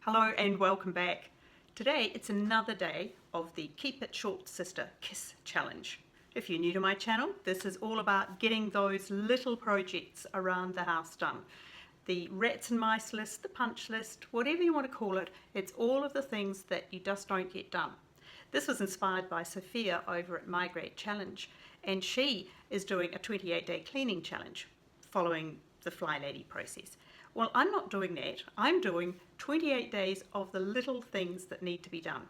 Hello and welcome back. Today it's another day of the Keep It Short Sister Kiss Challenge. If you're new to my channel, this is all about getting those little projects around the house done. The rats and mice list, the punch list, whatever you want to call it, it's all of the things that you just don't get done. This was inspired by Sophia over at My Great Challenge, and she is doing a 28-day cleaning challenge following the Fly Lady process. Well, I'm not doing that. I'm doing 28 days of the little things that need to be done.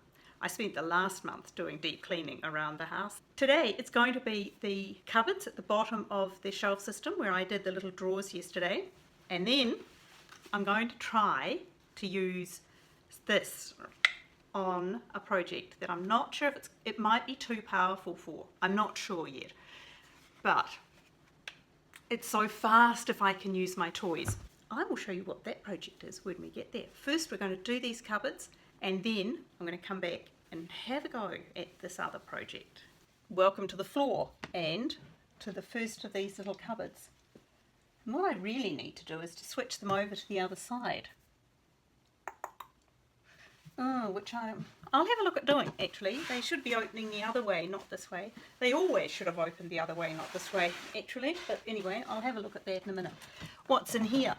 I spent the last month doing deep cleaning around the house. Today it's going to be the cupboards at the bottom of the shelf system where I did the little drawers yesterday. And then I'm going to try to use this on a project that I'm not sure if it might be too powerful for. I'm not sure yet. But it's so fast if I can use my toys. I will show you what that project is when we get there. First we're going to do these cupboards and then I'm going to come back and have a go at this other project. Welcome to the floor and to the first of these little cupboards. And what I really need to do is to switch them over to the other side. Which I'll have a look at doing actually. They should be opening the other way, not this way. They always should have opened the other way, not this way actually. But anyway, I'll have a look at that in a minute. What's in here?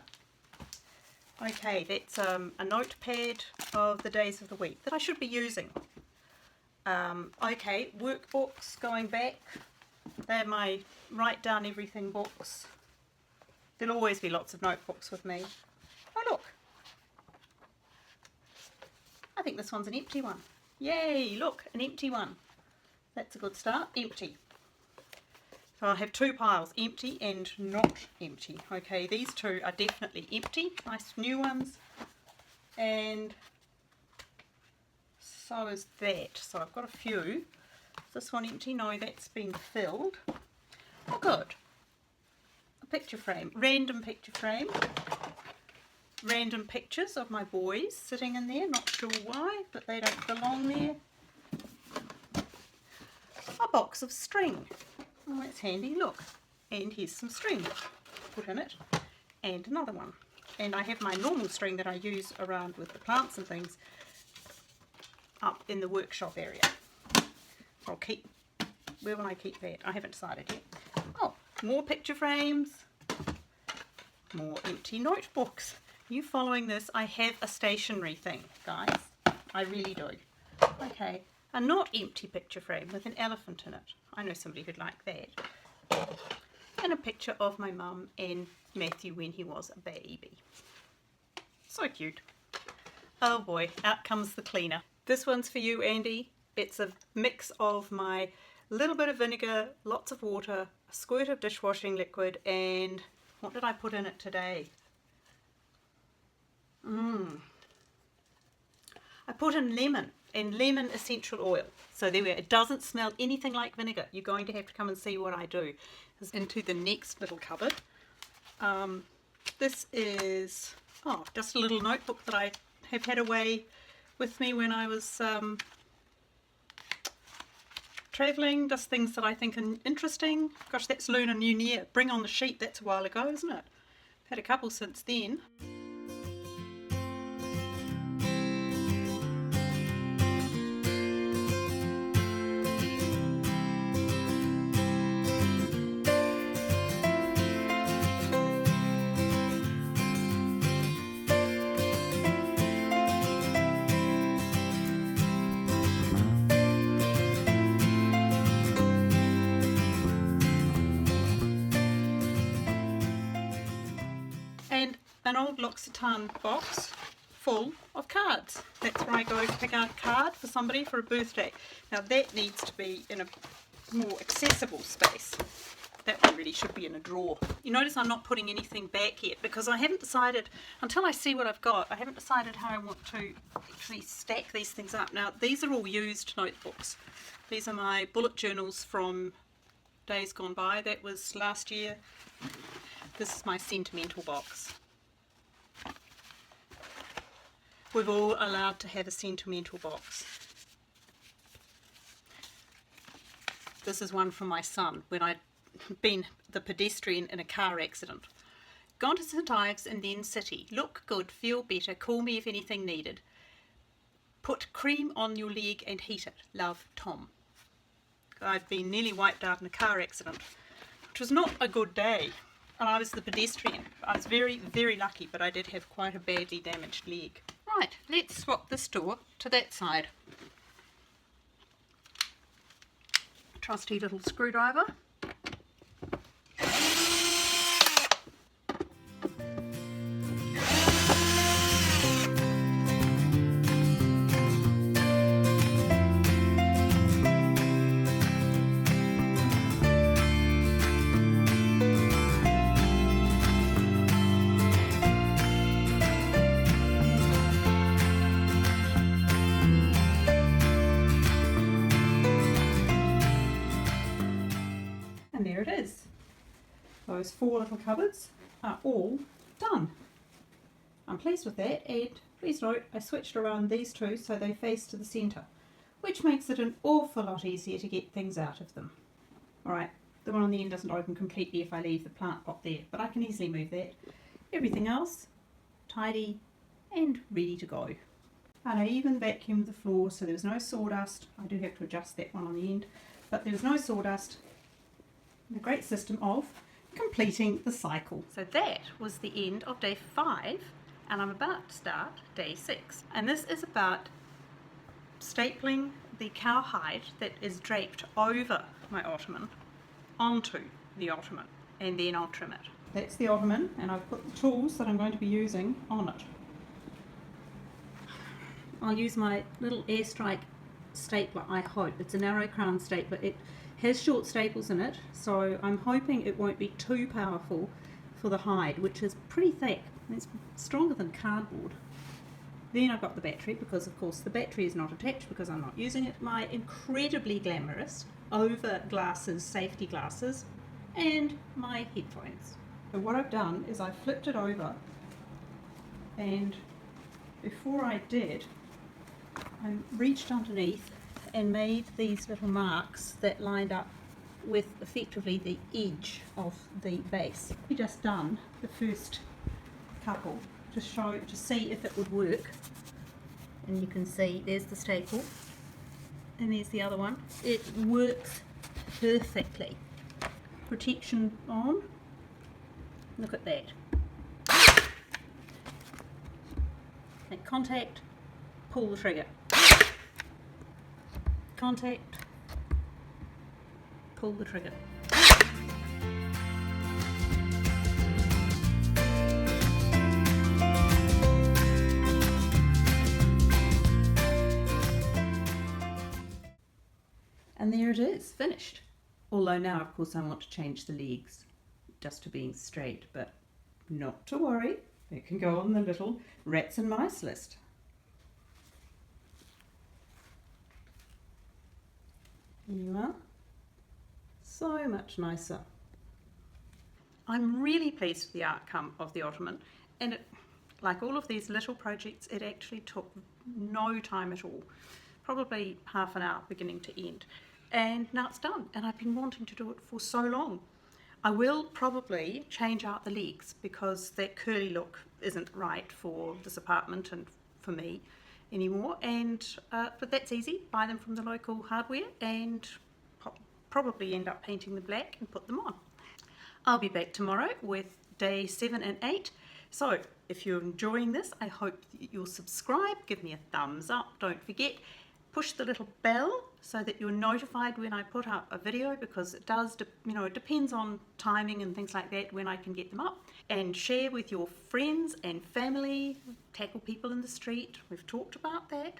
Okay, that's a notepad of the days of the week that I should be using. Okay, workbooks going back. They're my write down everything books. There'll always be lots of notebooks with me. Oh look, I think this one's an empty one. Yay, look, an empty one. That's a good start, empty. So I have two piles, empty and not empty. Okay, these two are definitely empty, nice new ones. And so is that. So I've got a few. Is this one empty? No, that's been filled. Oh good. A picture frame, random picture frame. Random pictures of my boys sitting in there, not sure why, but they don't belong there. A box of string. Oh, that's handy, look. And here's some string put in it. And another one. And I have my normal string that I use around with the plants and things up in the workshop area. I'll keep, where will I keep that? I haven't decided yet. Oh, more picture frames. More empty notebooks. Are you following this? I have a stationery thing, guys. I really do. Okay. A not empty picture frame with an elephant in it. I know somebody who'd like that. And a picture of my mum and Matthew when he was a baby. So cute. Oh boy, out comes the cleaner. This one's for you, Andy. It's a mix of my little bit of vinegar, lots of water, a squirt of dishwashing liquid, and what did I put in it today? I put in lemon and lemon essential oil. So there we go. It doesn't smell anything like vinegar. You're going to have to come and see what I do. Into the next little cupboard. This is just a little notebook that I have had away with me when I was travelling. Just things that I think are interesting. Gosh, that's Lunar New Year. Bring on the Sheep. That's a while ago, isn't it? I've had a couple since then. And an old L'Occitane box full of cards. That's where I go to pick out a card for somebody for a birthday. Now that needs to be in a more accessible space. That one really should be in a drawer. You notice I'm not putting anything back yet because I haven't decided, until I see what I've got, I haven't decided how I want to actually stack these things up. Now these are all used notebooks. These are my bullet journals from days gone by. That was last year. This is my sentimental box. We're all allowed to have a sentimental box. This is one from my son when I'd been the pedestrian in a car accident. Gone to St Ives and then City. Look good, feel better, call me if anything needed. Put cream on your leg and heat it. Love, Tom. I've been nearly wiped out in a car accident, which was not a good day. And I was the pedestrian. I was very, very lucky, but I did have quite a badly damaged leg. Right, let's swap this door to that side. Trusty little screwdriver. And there it is. Those 4 little cupboards are all done. I'm pleased with that, and please note I switched around these 2 so they face to the centre, which makes it an awful lot easier to get things out of them. Alright, the one on the end doesn't open completely if I leave the plant pot there, but I can easily move that. Everything else, tidy and ready to go. And I even vacuumed the floor so there was no sawdust. I do have to adjust that one on the end, but there was no sawdust. A great system of completing the cycle. So that was the end of day 5, and I'm about to start day 6. And this is about stapling the cowhide that is draped over my ottoman onto the ottoman, and then I'll trim it. That's the ottoman, and I've put the tools that I'm going to be using on it. I'll use my little airstrike stapler, I hope. It's a narrow crown stapler. It has short staples in it, so I'm hoping it won't be too powerful for the hide, which is pretty thick. It's stronger than cardboard. Then I've got the battery, because of course the battery is not attached because I'm not using it. My incredibly glamorous over glasses, safety glasses, and my headphones. So what I've done is I've flipped it over, and before I did, I reached underneath and made these little marks that lined up with effectively the edge of the base. I've just done the first couple to see if it would work, and you can see there's the staple and there's the other one. It works perfectly. Protection on. Look at that. Make contact, pull the trigger. Contact, pull the trigger. And there it is, finished. Although now, of course, I want to change the legs just to being straight, but not to worry, it can go on the little rats and mice list. There you are. So much nicer. I'm really pleased with the outcome of the ottoman, and like all of these little projects, it actually took no time at all, probably half an hour beginning to end, and now it's done, and I've been wanting to do it for so long. I will probably change out the legs because that curly look isn't right for this apartment and for me anymore, and but that's easy. Buy them from the local hardware and probably end up painting them black and put them on. I'll be back tomorrow with day 7 and 8. So if you're enjoying this, I hope you'll subscribe, give me a thumbs up, don't forget, push the little bell so that you're notified when I put up a video, because it does, it depends on timing and things like that when I can get them up. And share with your friends and family, tackle people in the street, we've talked about that.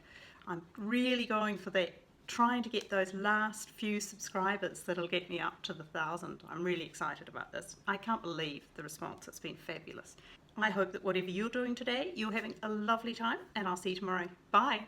I'm really going for that, trying to get those last few subscribers that'll get me up to the 1,000. I'm really excited about this. I can't believe the response, it's been fabulous. I hope that whatever you're doing today, you're having a lovely time, and I'll see you tomorrow. Bye.